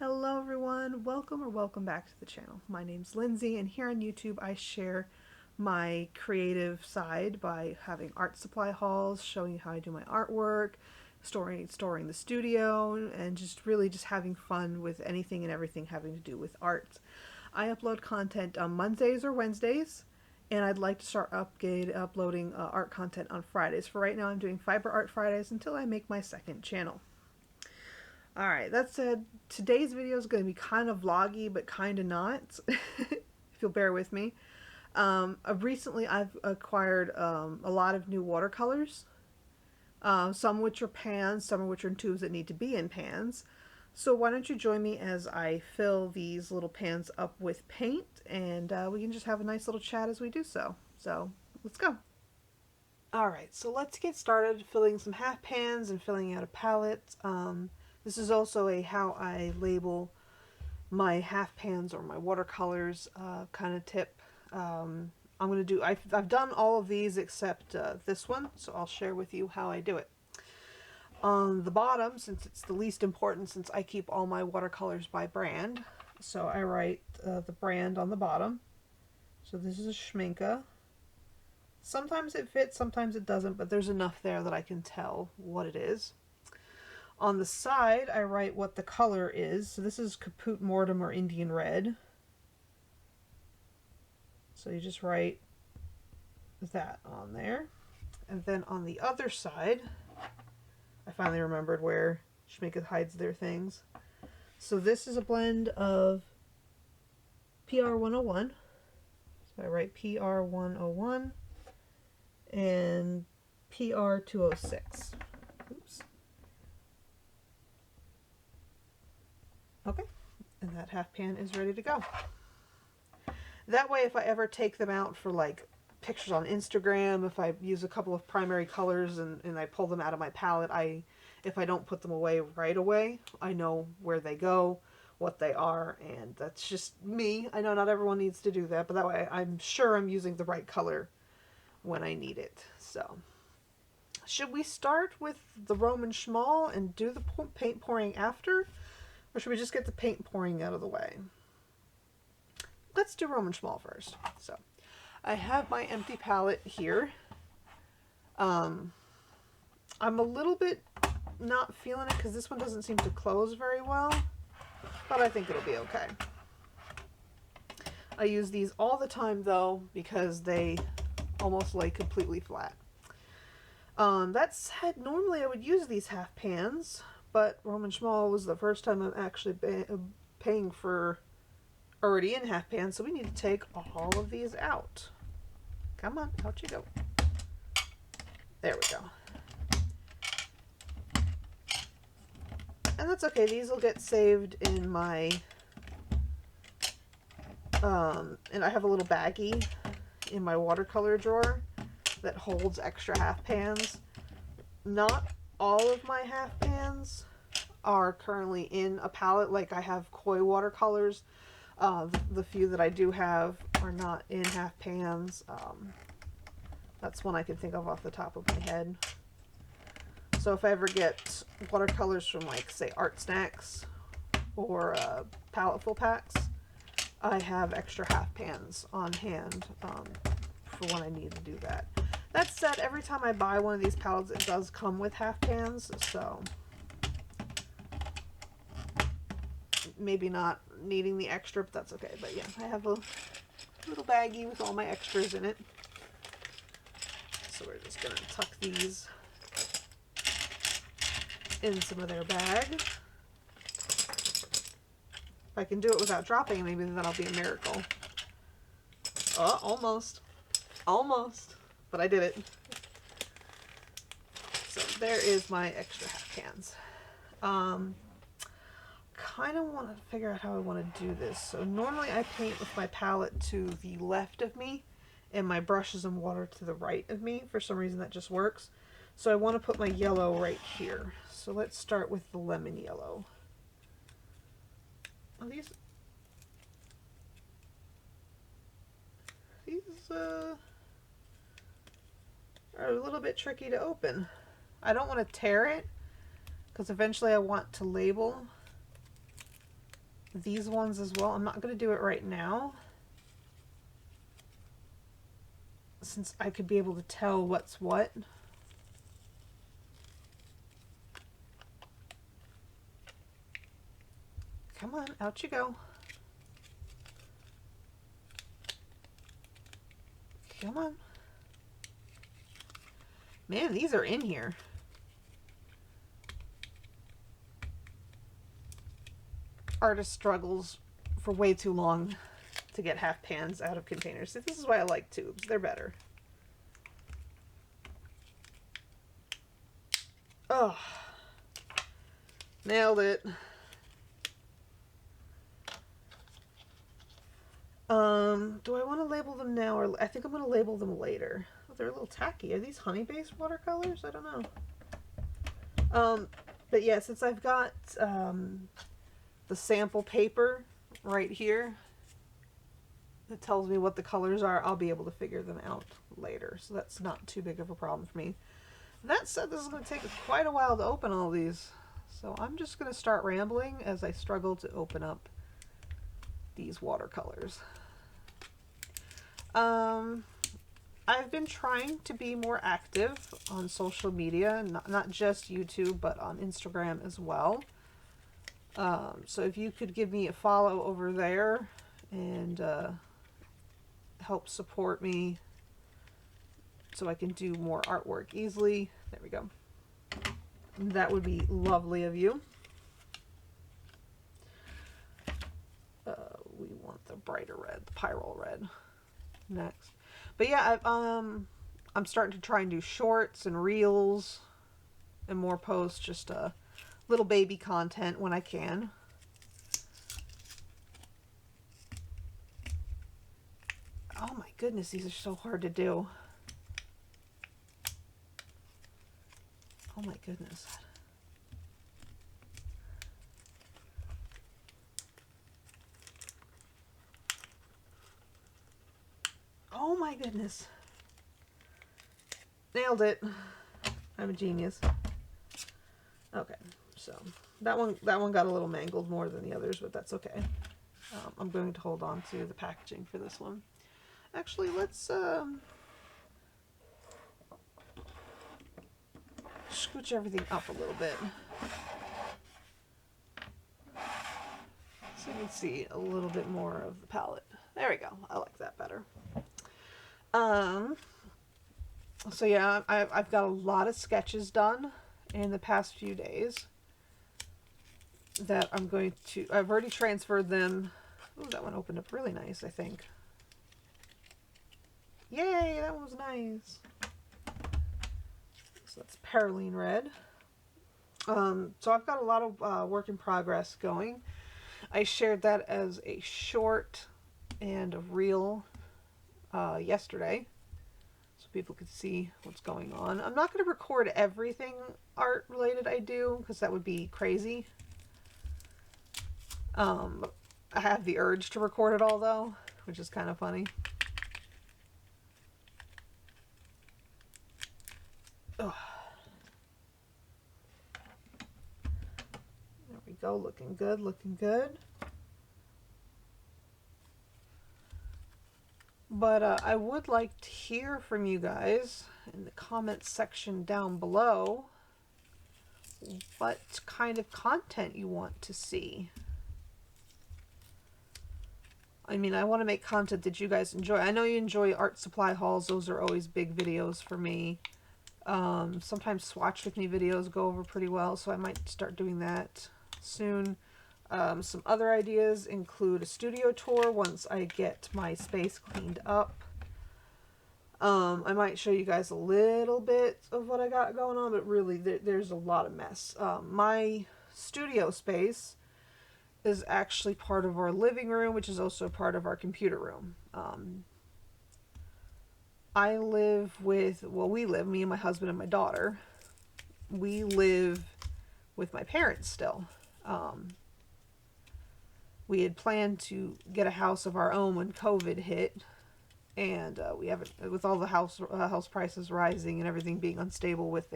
Hello everyone, welcome back to the channel. My name's Lindsay and here on YouTube I share my creative side by having art supply hauls, showing you how I do my artwork, storing the studio, and just having fun with anything and everything having to do with art. I upload content on Mondays or Wednesdays, and I'd like to start uploading art content on Fridays. For right now I'm doing Fiber Art Fridays until I make my second channel. Alright, that said, today's video is going to be kind of vloggy, but kind of not, if you'll bear with me. Recently I've acquired a lot of new watercolors, some which are pans, some of which are in tubes that need to be in pans. So why don't you join me as I fill these little pans up with paint, and we can just have a nice little chat as we do so. So, let's go. Alright, so let's get started filling some half pans and filling out a palette. This is also how I label my half pans or my watercolors kind of tip. I've done all of these except this one, so I'll share with you how I do it. On the bottom, since it's the least important, since I keep all my watercolors by brand, so I write the brand on the bottom. So this is a Schmincke. Sometimes it fits, sometimes it doesn't, but there's enough there that I can tell what it is. On the side, I write what the color is. So this is Caput Mortem or Indian Red. So you just write that on there. And then on the other side, I finally remembered where Schmincke hides their things. So this is a blend of PR 101. So I write PR 101 and PR 206. Oops. Okay, and that half pan is ready to go. That way, if I ever take them out for like pictures on Instagram, if I use a couple of primary colors and I pull them out of my palette, if I don't put them away right away, I know where they go, what they are, and that's just me. I know not everyone needs to do that, but that way I'm sure I'm using the right color when I need it. So, should we start with the Roamn Szmal and do the paint pouring after? Or should we just get the paint pouring out of the way? Let's do Roamn Szmal first. So, I have my empty palette here. I'm a little bit not feeling it because this one doesn't seem to close very well, but I think it'll be okay. I use these all the time though because they almost lay completely flat. That said, normally I would use these half pans, but Roamn Szmal was the first time I'm actually paying for already in half pans, so we need to take all of these out. Come on, out you go. There we go. And that's okay, these will get saved in my, and I have a little baggie in my watercolor drawer that holds extra half pans. Not all of my half pans are currently in a palette. Like I have koi watercolors. The few that I do have are not in half pans. That's one I can think of off the top of my head. So if I ever get watercolors from like say Art Snacks or palette full packs, I have extra half pans on hand for when I need to do that. That said, every time I buy one of these palettes, it does come with half pans, so maybe not needing the extra, but that's okay. But yeah, I have a little baggie with all my extras in it. So we're just going to tuck these in some of their bag. If I can do it without dropping, maybe that'll be a miracle. Oh, almost. Almost. But I did it. So there is my extra half pans. Kind of want to figure out how I want to do this. So normally I paint with my palette to the left of me and my brushes and water to the right of me. For some reason that just works. So I want to put my yellow right here. So let's start with the lemon yellow. Oh, these are a little bit tricky to open. I don't want to tear it because eventually I want to label these ones as well. I'm not going to do it right now, since I could be able to tell what's what. Come on, out you go. Come on. Man, these are in here. Artist struggles for way too long to get half pans out of containers. So this is why I like tubes. They're better. Oh, nailed it. Do I want to label them now, or I think I'm going to label them later. Oh, they're a little tacky. Are these honey-based watercolors? I don't know. But yeah, since I've got the sample paper right here that tells me what the colors are, I'll be able to figure them out later. So that's not too big of a problem for me. That said, this is going to take quite a while to open all these. So I'm just going to start rambling as I struggle to open up these watercolors. I've been trying to be more active on social media, not just YouTube, but on Instagram as well. So if you could give me a follow over there and help support me so I can do more artwork easily. There we go. That would be lovely of you. We want the brighter red, the pyrrole red next. But yeah, I'm starting to try and do shorts and reels and more posts, just little baby content when I can. Oh my goodness, these are so hard to do. Oh my goodness. Oh my goodness. Nailed it. I'm a genius. Okay, so that one got a little mangled more than the others, but that's okay. I'm going to hold on to the packaging for this one. Actually, let's scooch everything up a little bit so you can see a little bit more of the palette. There we go. I like that better. So yeah, I've got a lot of sketches done in the past few days that I'm going to, I've already transferred them. Ooh, that one opened up really nice, I think. Yay, that one was nice. So that's Perylene red. So I've got a lot of work in progress going. I shared that as a short and a reel yesterday, so people could see what's going on. I'm not going to record everything art related I do, because that would be crazy. I have the urge to record it all though, which is kind of funny. Ugh. There we go, looking good, looking good. But I would like to hear from you guys in the comments section down below what kind of content you want to see. I mean, I want to make content that you guys enjoy. I know you enjoy art supply hauls. Those are always big videos for me. Sometimes swatch with me videos go over pretty well, so I might start doing that soon. Some other ideas include a studio tour once I get my space cleaned up. I might show you guys a little bit of what I got going on, but really there's a lot of mess. My studio space is actually part of our living room, which is also part of our computer room. I live with, well, we live, me and my husband and my daughter, we live with my parents still. We had planned to get a house of our own when COVID hit, and we haven't, with all the house prices rising and everything being unstable with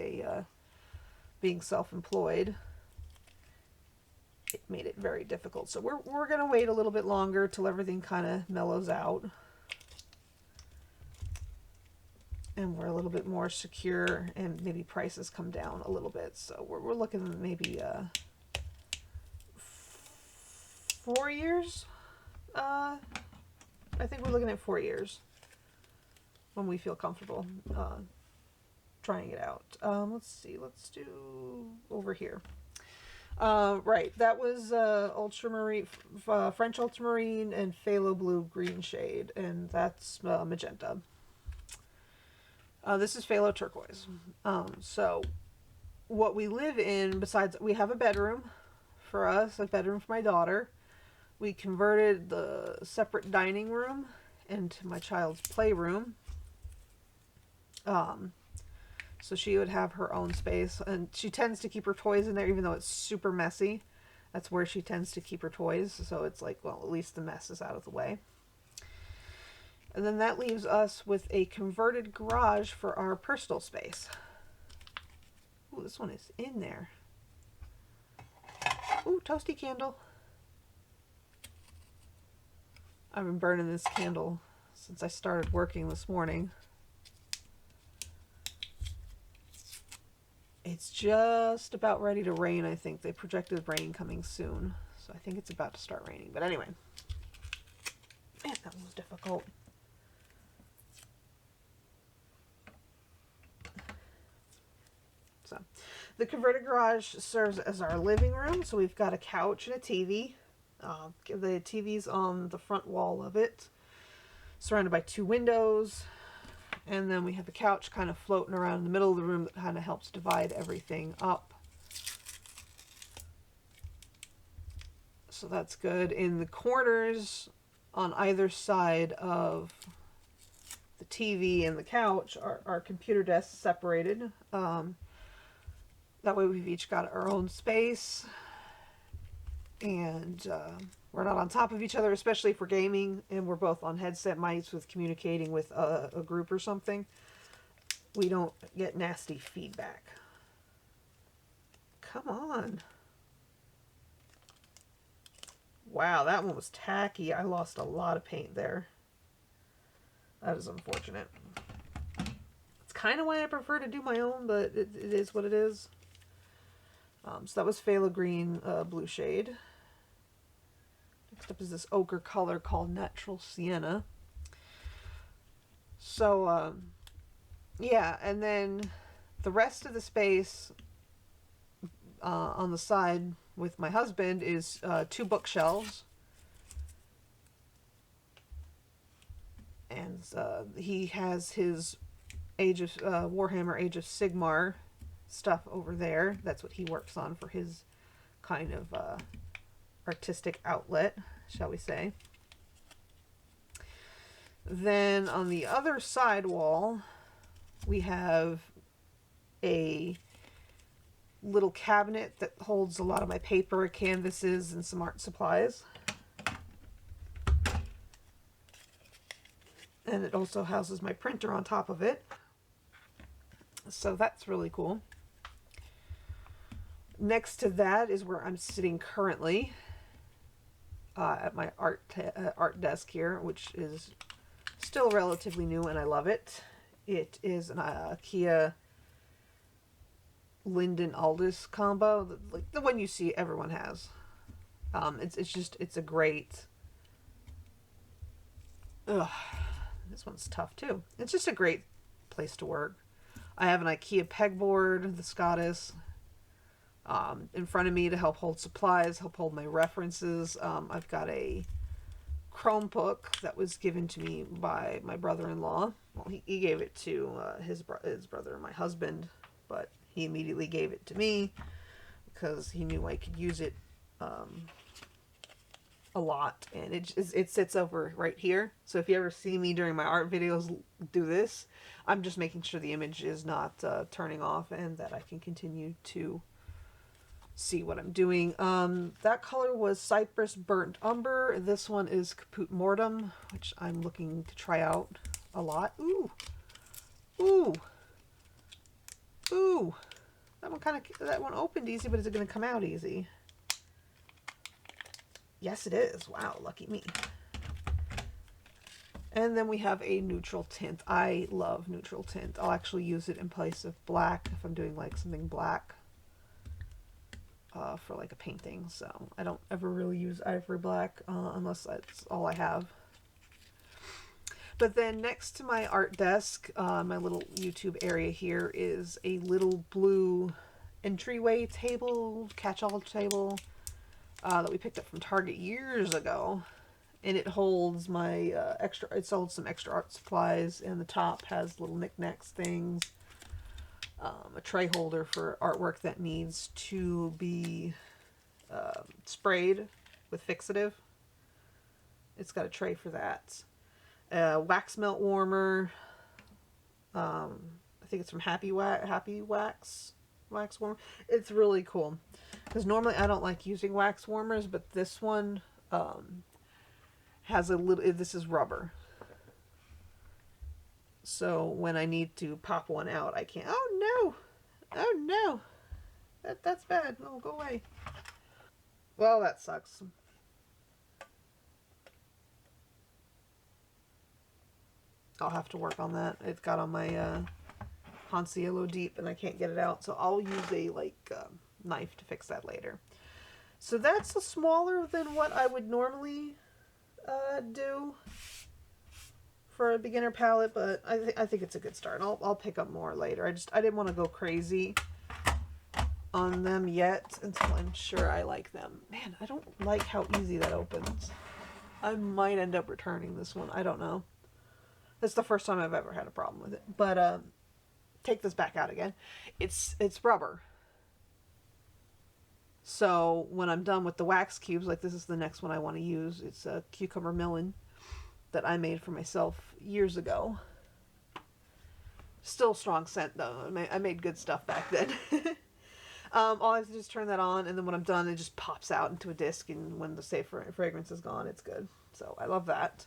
being self-employed. it made it very difficult. So we're going to wait a little bit longer till everything kind of mellows out. And we're a little bit more secure, and maybe prices come down a little bit. So we're looking at maybe 4 years. I think we're looking at 4 years when we feel comfortable trying it out. Let's see, let's do over here. Right, that was ultramarine, French ultramarine and phthalo blue green shade, and that's magenta. This is phthalo turquoise. So what we live in, besides we have a bedroom for us, a bedroom for my daughter. We converted the separate dining room into my child's playroom. So she would have her own space, and she tends to keep her toys in there, even though it's super messy. That's where she tends to keep her toys. So it's like, well, at least the mess is out of the way. And then that leaves us with a converted garage for our personal space. Ooh, this one is in there. Ooh, toasty candle. I've been burning this candle since I started working this morning. It's just about ready to rain, I think. They projected rain coming soon. So I think it's about to start raining. But anyway. Man, that one was difficult. So, the converted garage serves as our living room. So we've got a couch and a TV. The TV's on the front wall of it, surrounded by 2 windows. And then we have a couch kind of floating around in the middle of the room that kind of helps divide everything up. So that's good. In the corners on either side of the TV and the couch are our computer desks separated. That way we've each got our own space. And we're not on top of each other, especially for gaming, and we're both on headset mics with communicating with a group or something. We don't get nasty feedback. Come on. Wow, that one was tacky. I lost a lot of paint there. That is unfortunate. It's kind of why I prefer to do my own, but it is what it is. So that was phthalo green blue shade. Next up is this ochre color called Natural Sienna. So, yeah, and then the rest of the space on the side with my husband is 2 bookshelves. And he has his Warhammer Age of Sigmar stuff over there. That's what he works on for his kind of artistic outlet, shall we say. Then on the other side wall, we have a little cabinet that holds a lot of my paper, canvases, and some art supplies. And it also houses my printer on top of it. So that's really cool. Next to that is where I'm sitting currently at my art desk here, which is still relatively new and I love it. It is an IKEA Linden Aldous combo, like the one you see everyone has. It's a great. Ugh, this one's tough too. It's just a great place to work. I have an IKEA pegboard, the Scottis, in front of me to help hold supplies, help hold my references. I've got a Chromebook that was given to me by my brother-in-law. Well, he gave it to his brother, my husband, but he immediately gave it to me because he knew I could use it a lot, and it sits over right here. So if you ever see me during my art videos do this, I'm just making sure the image is not turning off and that I can continue to see what I'm doing. That color was Cypress Burnt Umber. This one is Caput Mortem, which I'm looking to try out a lot. Ooh, ooh, ooh. That one opened easy, but is it going to come out easy? Yes, it is. Wow, lucky me. And then we have a neutral tint. I love neutral tint. I'll actually use it in place of black if I'm doing like something black for like a painting. So I don't ever really use ivory black unless that's all I have. But then next to my art desk, my little YouTube area here, is a little blue entryway table, catch-all table that we picked up from Target years ago. And it holds my it holds some extra art supplies, and the top has little knickknacks things, a tray holder for artwork that needs to be sprayed with fixative. It's got a tray for that. Wax melt warmer. I think it's from Happy Wax warmer. It's really cool because normally I don't like using wax warmers, but this one has a little, this is rubber. So when I need to pop one out, I can't. Oh no! Oh no! That's bad. Oh, go away. Well, that sucks. I'll have to work on that. It's got on my Cielo Deep and I can't get it out, so I'll use a knife to fix that later. So that's smaller than what I would normally do for a beginner palette, but I think it's a good start. I'll pick up more later. I didn't want to go crazy on them yet until I'm sure I like them. Man, I don't like how easy that opens. I might end up returning this one. I don't know. That's the first time I've ever had a problem with it. But take this back out again. It's rubber. So when I'm done with the wax cubes, like this is the next one I want to use. It's a cucumber melon that I made for myself years ago. Still strong scent though. I made good stuff back then. All I have to do is turn that on, and then when I'm done, it just pops out into a disc, and when the safe fragrance is gone, it's good. So I love that.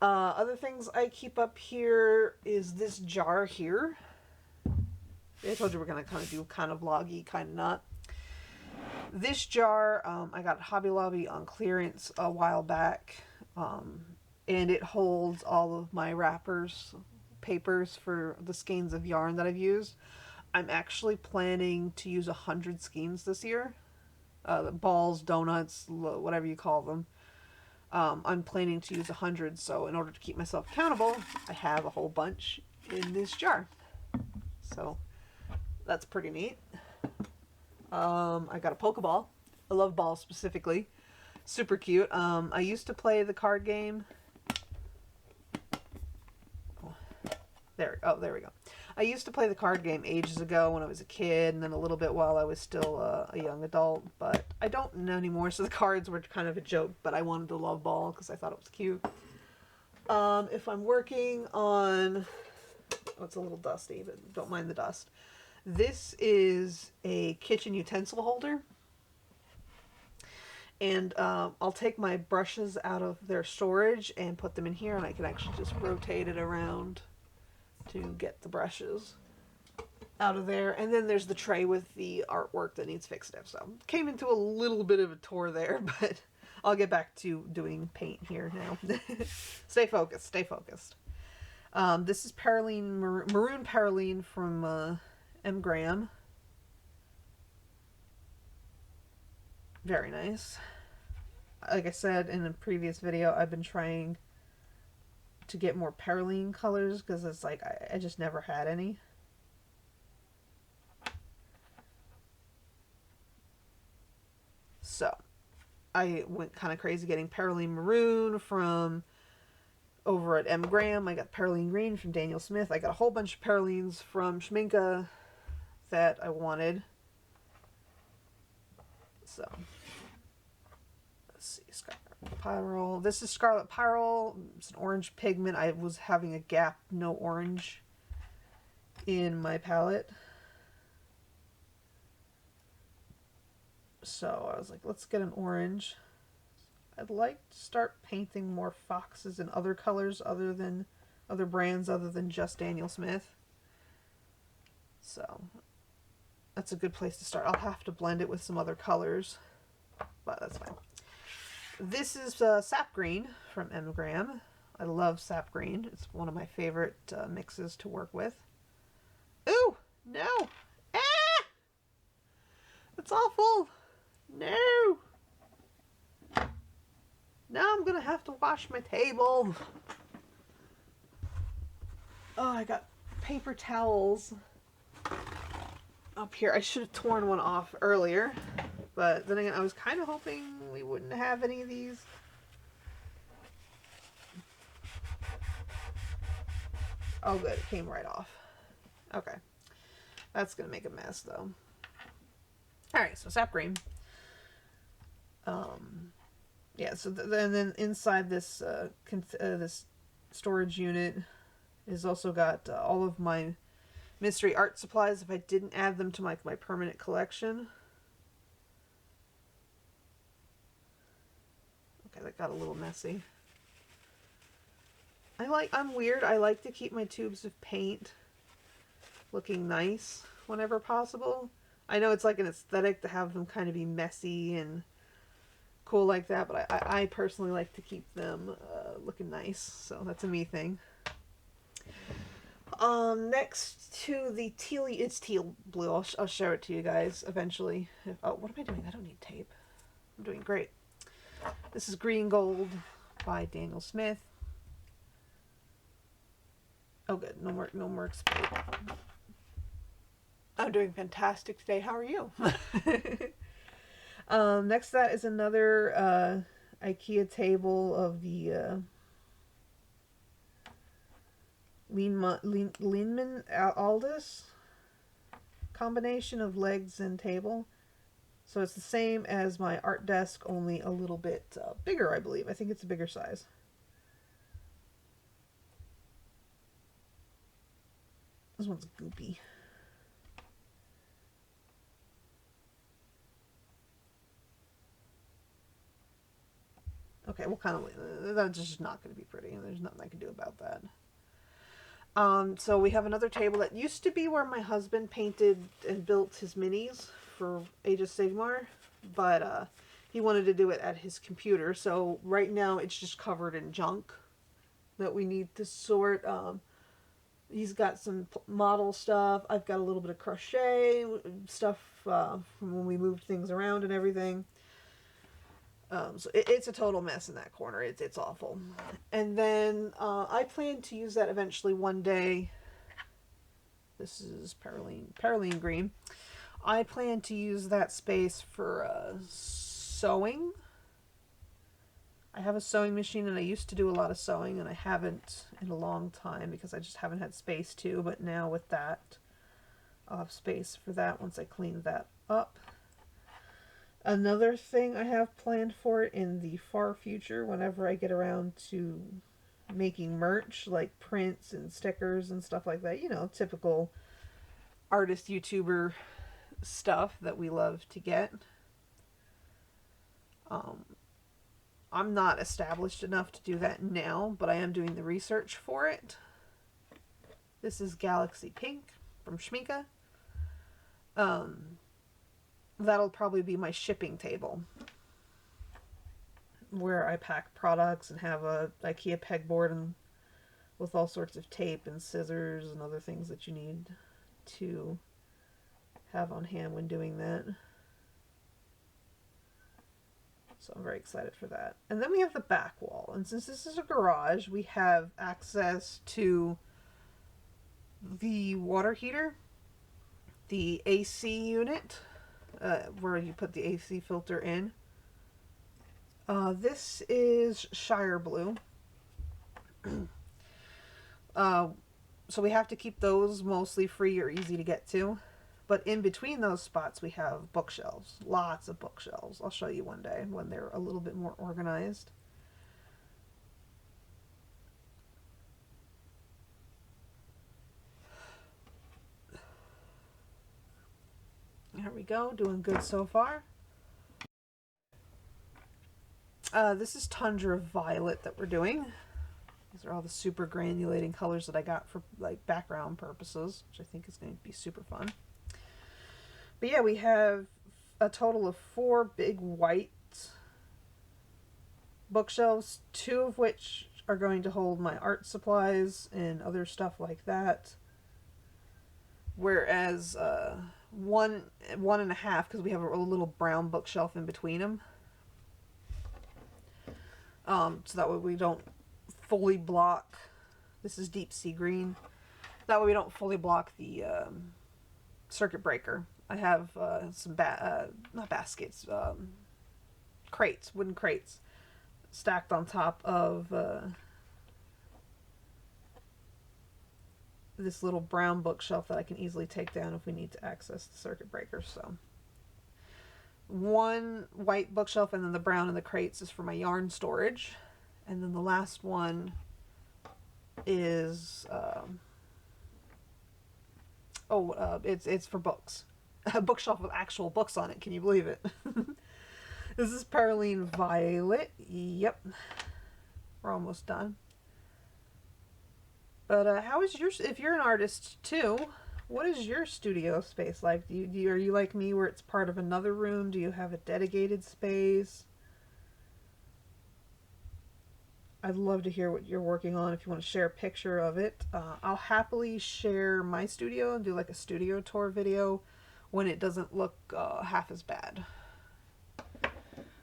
Other things I keep up here is this jar here. I told you we're going to kind of do kind of vloggy, kind of not. This jar, I got at Hobby Lobby on clearance a while back, and it holds all of my papers for the skeins of yarn that I've used. I'm actually planning to use 100 skeins this year. Balls, donuts, whatever you call them. I'm planning to use 100, so in order to keep myself accountable, I have a whole bunch in this jar. So that's pretty neat. I got a Pokeball. I love balls specifically. Super cute. I used to play the card game. There we go. I used to play the card game ages ago when I was a kid, and then a little bit while I was still a young adult, but I don't know anymore, so the cards were kind of a joke, but I wanted the love ball because I thought it was cute. If I'm working on... Oh, it's a little dusty, but don't mind the dust. This is a kitchen utensil holder. And I'll take my brushes out of their storage and put them in here, and I can actually just rotate it around to get the brushes out of there. And then there's the tray with the artwork that needs fixative. So came into a little bit of a tour there, but I'll get back to doing paint here now. Stay focused, stay focused. This is maroon Paraline from M. Graham. Very nice. Like I said in a previous video, I've been trying to get more Paraline colors because it's like I just never had any. So I went kind of crazy getting Paraline Maroon from over at M. Graham. I got Paraline Green from Daniel Smith. I got a whole bunch of Paralines from Schmincke that I wanted. So let's see, Scarlet Pyrrole. This is Scarlet Pyrrole. It's an orange pigment. I was having a gap, no orange in my palette. So I was like, let's get an orange. I'd like to start painting more foxes and other colors other than other brands other than just Daniel Smith. So that's a good place to start. I'll have to blend it with some other colors, but that's fine. This is sap green from Engram. I love sap green. It's one of my favorite mixes to work with. Ooh, no. Ah! It's awful. No. Now I'm going to have to wash my table. Oh, I got paper towels up here. I should have torn one off earlier. But then again, I was kind of hoping we wouldn't have any of these. Oh good, it came right off. Okay. That's going to make a mess though. Alright, so sap green. Yeah, so then inside this this storage unit is also got all of my mystery art supplies if I didn't add them to my permanent collection. Okay, that got a little messy. I'm weird. I like to keep my tubes of paint looking nice whenever possible. I know it's like an aesthetic to have them kind of be messy and cool like that, but I personally like to keep them looking nice, so that's a me thing. Next to the it's teal blue. I'll show it to you guys eventually. Oh, what am I doing? I don't need tape. I'm doing great. This is Green Gold by Daniel Smith. Oh good, no more explode. I'm doing fantastic today. How are you? Next to that is another IKEA table of the Lienman Aldous combination of legs and table. So it's the same as my art desk, only a little bit bigger, I believe. I think it's a bigger size. This one's goopy. Okay, we'll kind of, that's just not going to be pretty. There's nothing I can do about that. So we have another table that used to be where my husband painted and built his minis for Age of Sigmar, but he wanted to do it at his computer. So right now it's just covered in junk that we need to sort. He's got some model stuff. I've got a little bit of crochet stuff from when we moved things around and everything. So it's a total mess in that corner. It's awful. And then I plan to use that eventually one day. This is Perylene green. I plan to use that space for sewing. I have a sewing machine and I used to do a lot of sewing and I haven't in a long time because I just haven't had space to. But now with that, I'll have space for that once I clean that up. Another thing I have planned for it in the far future, whenever I get around to making merch, like prints and stickers and stuff like that, you know, typical artist YouTuber stuff that we love to get. I'm not established enough to do that now, but I am doing the research for it. This is Galaxy Pink from Schmincke. That'll probably be my shipping table, where I pack products and have a IKEA pegboard and with all sorts of tape and scissors and other things that you need to have on hand when doing that. So I'm very excited for that. And then we have the back wall. And since this is a garage, we have access to the water heater, the AC unit, where you put the AC filter in. This is Shire Blue. So we have to keep those mostly free or easy to get to. But in between those spots we have bookshelves. Lots of bookshelves. I'll show you one day when they're a little bit more organized. There we go. Doing good so far. This is Tundra Violet that we're doing. These are all the super granulating colors that I got for like background purposes, which I think is going to be super fun. But yeah, we have a total of 4 big white bookshelves, 2 of which are going to hold my art supplies and other stuff like that. Whereas one and a half, because we have a little brown bookshelf in between them. So that way we don't fully block. This is deep sea green. That way we don't fully block the circuit breaker. I have some not baskets, crates, wooden crates, stacked on top of this little brown bookshelf that I can easily take down if we need to access the circuit breaker. So one white bookshelf, and then the brown in the crates is for my yarn storage, and then the last one is it's for books. A bookshelf with actual books on it. Can you believe it? This is Perylene Violet. Yep, we're almost done. But how is yours? If you're an artist too, what is your studio space like? Are you like me, where it's part of another room? Do you have a dedicated space? I'd love to hear what you're working on. If you want to share a picture of it, I'll happily share my studio and do like a studio tour video when it doesn't look half as bad.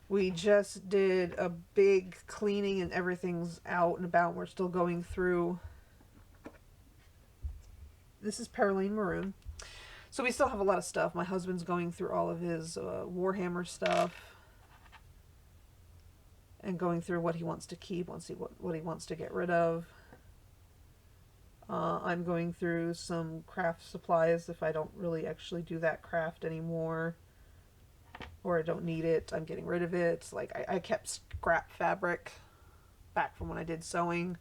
We just did a big cleaning and everything's out and about. We're still going through. This is Perylene Maroon. So we still have a lot of stuff. My husband's going through all of his Warhammer stuff and going through what he wants to keep, what he wants to get rid of. I'm going through some craft supplies if I don't really actually do that craft anymore, or I don't need it. I'm getting rid of it. Like I kept scrap fabric back from when I did sewing.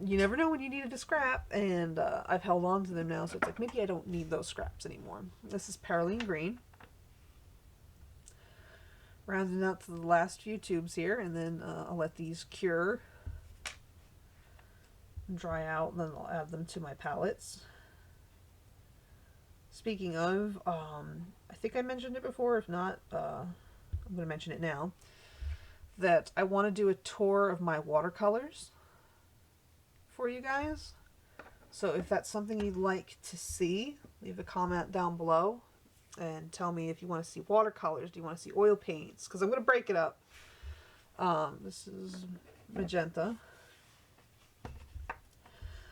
You never know when you needed to scrap, and I've held on to them now, so it's like maybe I don't need those scraps anymore. This is Perylene Green. Rounding out to the last few tubes here, and then I'll let these cure and dry out, and then I'll add them to my palettes. Speaking of, I think I mentioned it before. If not, I'm going to mention it now, that I want to do a tour of my watercolors for you guys. So if that's something you'd like to see, leave a comment down below and tell me if you want to see watercolors. Do you want to see oil paints? Because I'm going to break it up. This is magenta.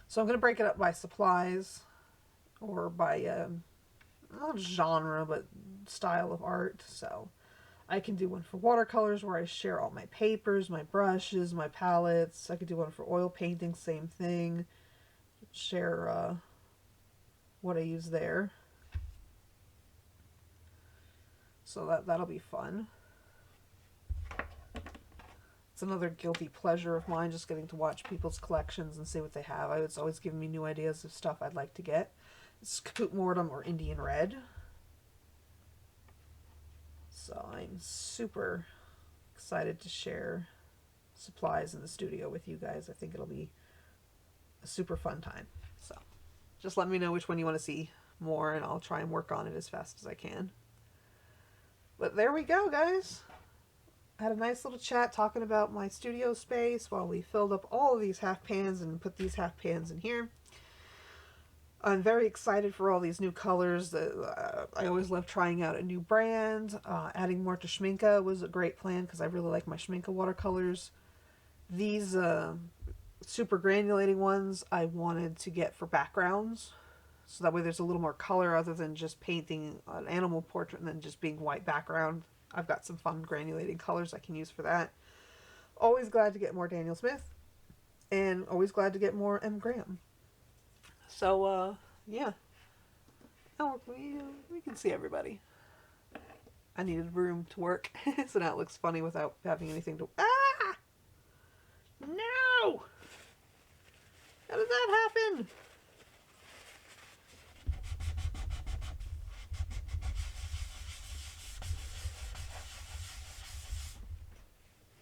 So I'm going to break it up by supplies, or by not genre, but style of art. So I can do one for watercolors where I share all my papers, my brushes, my palettes. I could do one for oil painting, same thing. Share what I use there. So that'll be fun. It's another guilty pleasure of mine, just getting to watch people's collections and see what they have. It's always giving me new ideas of stuff I'd like to get. It's Caput Mortem or Indian Red. So I'm super excited to share supplies in the studio with you guys. I think it'll be a super fun time. So just let me know which one you want to see more, and I'll try and work on it as fast as I can. But there we go, guys. I had a nice little chat talking about my studio space while we filled up all of these half pans and put these half pans in here. I'm very excited for all these new colors. I always love trying out a new brand. Adding more to Schmincke was a great plan because I really like my Schmincke watercolors. These super granulating ones I wanted to get for backgrounds, so that way there's a little more color other than just painting an animal portrait and then just being white background. I've got some fun granulating colors I can use for that. Always glad to get more Daniel Smith, and always glad to get more M. Graham. So, yeah. Oh, we can see everybody. I needed room to work, so now it looks funny without having anything to... Ah! No! How did that happen?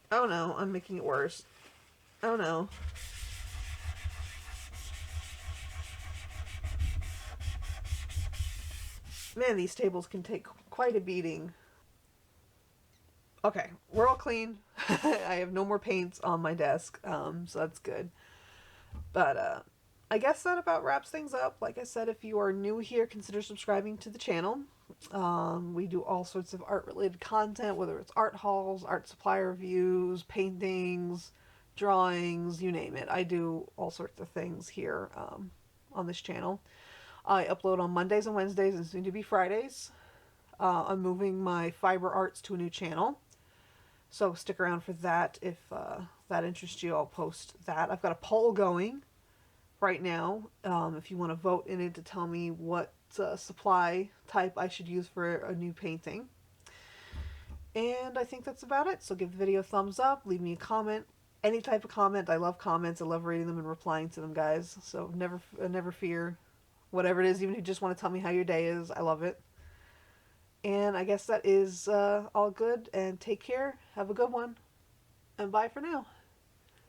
Oh no, I'm making it worse. Oh no. Man, these tables can take quite a beating. Okay, we're all clean. I have no more paints on my desk, so that's good. But I guess that about wraps things up. Like I said, if you are new here, consider subscribing to the channel. We do all sorts of art related content, whether it's art hauls, art supply reviews, paintings, drawings, you name it. I do all sorts of things here on this channel. I upload on Mondays and Wednesdays and soon to be Fridays. I'm moving my fiber arts to a new channel. So stick around for that if that interests you. I'll post that. I've got a poll going right now. If you want to vote in it to tell me what supply type I should use for a new painting. And I think that's about it. So give the video a thumbs up, leave me a comment, any type of comment. I love comments. I love reading them and replying to them, guys. So never fear. Whatever it is, even if you just want to tell me how your day is, I love it. And I guess that is all good. And take care. Have a good one. And bye for now.